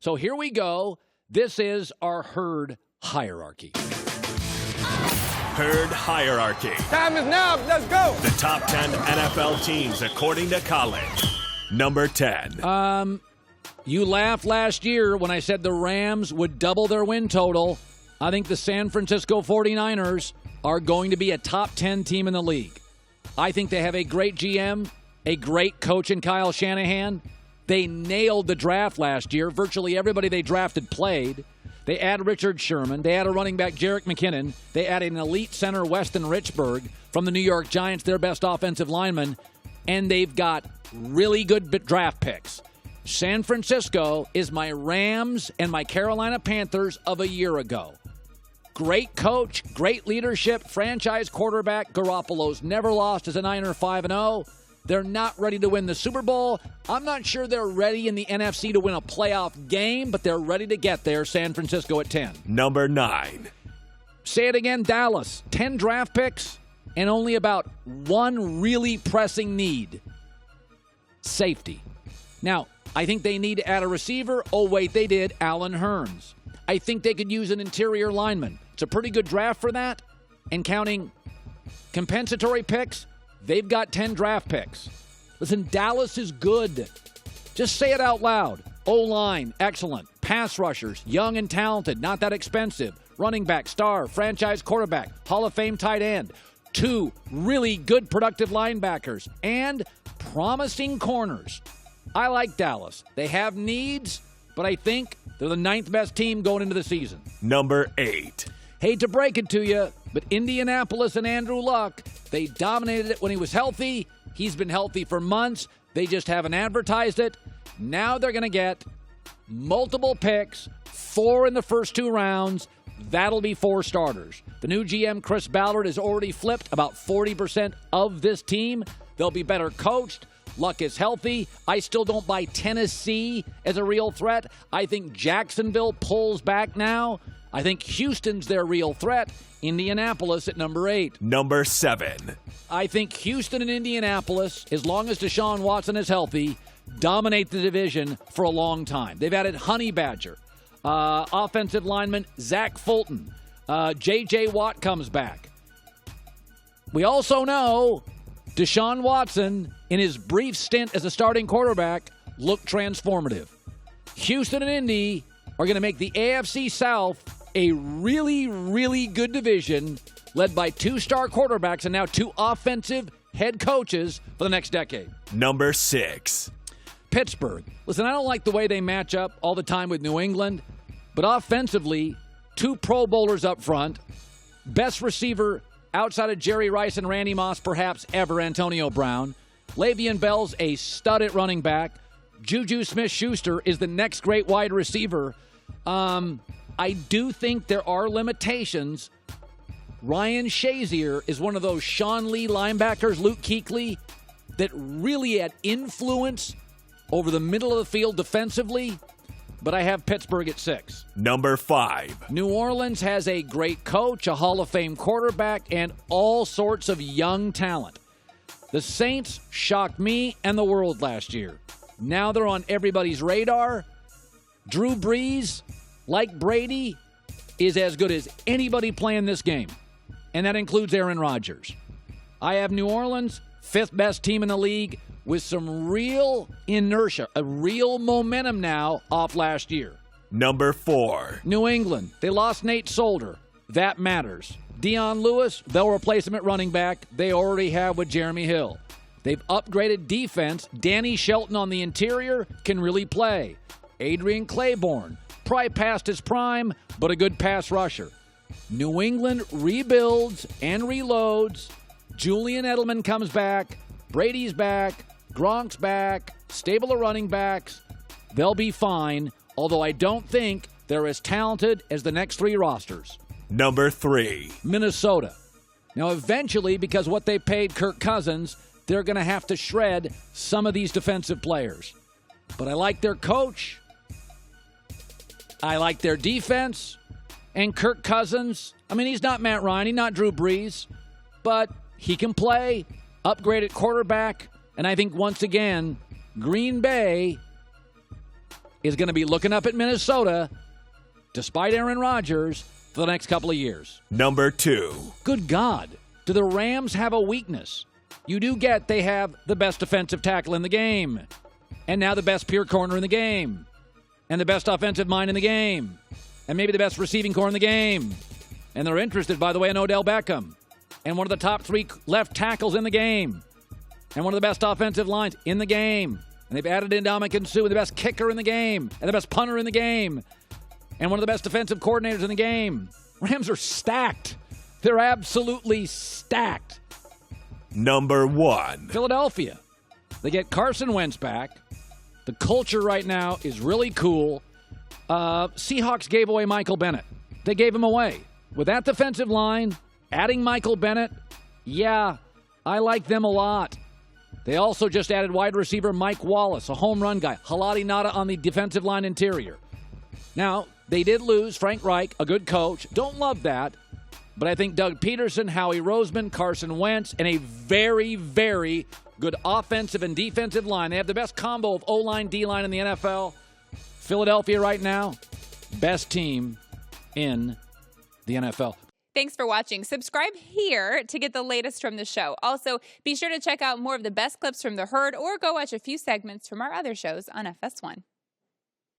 So here we go. This is our herd hierarchy. Herd hierarchy. Time is now. Let's go. The top 10 NFL teams according to Colin. Number 10. You laughed last year when I said the Rams would double their win total. I think the San Francisco 49ers are going to be a top 10 team in the league. I think they have a great GM, a great coach in Kyle Shanahan. They nailed the draft last year. Virtually everybody they drafted played. They add Richard Sherman. They add a running back, Jerick McKinnon. They add an elite center, Weston Richburg, from the New York Giants, their best offensive lineman. And they've got really good draft picks. San Francisco is my Rams and my Carolina Panthers of a year ago. Great coach, great leadership, franchise quarterback. Garoppolo's never lost as a Niner 5-0. They're not ready to win the Super Bowl. I'm not sure they're ready in the NFC to win a playoff game, but they're ready to get there. San Francisco at 10. Number 9. Say it again, Dallas. 10 draft picks and only about one really pressing need. Safety. Now, I think they need to add a receiver. Oh, wait, they did. Allen Hurns. I think they could use an interior lineman. It's a pretty good draft for that. And counting compensatory picks, they've got 10 draft picks. Listen, Dallas is good. Just say it out loud. O-line, excellent. Pass rushers, young and talented, not that expensive. Running back, star, franchise quarterback, Hall of Fame tight end. 2 really good productive linebackers. And promising corners. I like Dallas. They have needs, but I think they're the 9th best team going into the season. Number 8. Hate to break it to you, but Indianapolis and Andrew Luck, they dominated it when he was healthy. He's been healthy for months. They just haven't advertised it. Now they're going to get multiple picks, 4 in the first 2 rounds. That'll be 4 starters. The new GM, Chris Ballard, has already flipped about 40% of this team. They'll be better coached. Luck is healthy. I still don't buy Tennessee as a real threat. I think Jacksonville pulls back now. I think Houston's their real threat. Indianapolis at number 8. Number 7. I think Houston and Indianapolis, as long as Deshaun Watson is healthy, dominate the division for a long time. They've added Honey Badger, offensive lineman Zach Fulton. J.J. Watt comes back. We also know Deshaun Watson, in his brief stint as a starting quarterback, looked transformative. Houston and Indy are going to make the AFC South a really, really good division led by 2 star quarterbacks and now 2 offensive head coaches for the next decade. Number 6. Pittsburgh. Listen, I don't like the way they match up all the time with New England, but offensively, 2 Pro Bowlers up front, best receiver outside of Jerry Rice and Randy Moss perhaps ever, Antonio Brown. Le'Veon Bell's a stud at running back. Juju Smith-Schuster is the next great wide receiver. I do think there are limitations. Ryan Shazier is one of those Sean Lee linebackers, Luke Kuechly, that really had influence over the middle of the field defensively, but I have Pittsburgh at 6. Number 5. New Orleans has a great coach, a Hall of Fame quarterback, and all sorts of young talent. The Saints shocked me and the world last year. Now they're on everybody's radar. Drew Brees, like Brady, is as good as anybody playing this game, and that includes Aaron Rodgers. I have New Orleans, 5th best team in the league, with some real inertia, a real momentum now off last year. Number 4. New England, they lost Nate Solder. That matters. Dion Lewis, they'll replace him at running back. They already have with Jeremy Hill. They've upgraded defense. Danny Shelton on the interior can really play. Adrian Claiborne, probably past his prime, but a good pass rusher. New England rebuilds and reloads. Julian Edelman comes back. Brady's back. Gronk's back. Stable of running backs. They'll be fine, although I don't think they're as talented as the next 3 rosters. Number 3. Minnesota. Now, eventually, because what they paid Kirk Cousins, they're going to have to shred some of these defensive players. But I like their coach. I like their defense. And Kirk Cousins, I mean, he's not Matt Ryan, he's not Drew Brees, but he can play, upgraded quarterback, and I think once again, Green Bay is going to be looking up at Minnesota, despite Aaron Rodgers, for the next couple of years. Number 2. Good God. Do the Rams have a weakness? You do get they have the best defensive tackle in the game. And now the best pure corner in the game. And the best offensive mind in the game. And maybe the best receiving core in the game. And they're interested, by the way, in Odell Beckham. And one of the top 3 left tackles in the game. And one of the best offensive lines in the game. And they've added in Ndamukong Suh, the best kicker in the game. And the best punter in the game. And one of the best defensive coordinators in the game. Rams are stacked. They're absolutely stacked. Number 1. Philadelphia. They get Carson Wentz back. The culture right now is really cool. Seahawks gave away Michael Bennett. They gave him away. With that defensive line, adding Michael Bennett, yeah, I like them a lot. They also just added wide receiver Mike Wallace, a home run guy. Halati Nada on the defensive line interior. Now, they did lose Frank Reich, a good coach. Don't love that. But I think Doug Peterson, Howie Roseman, Carson Wentz, and a very, very good offensive and defensive line. They have the best combo of O-line, D-line in the NFL. Philadelphia right now, best team in the NFL. Thanks for watching. Subscribe here to get the latest from the show. Also, be sure to check out more of the best clips from The Herd or go watch a few segments from our other shows on FS1.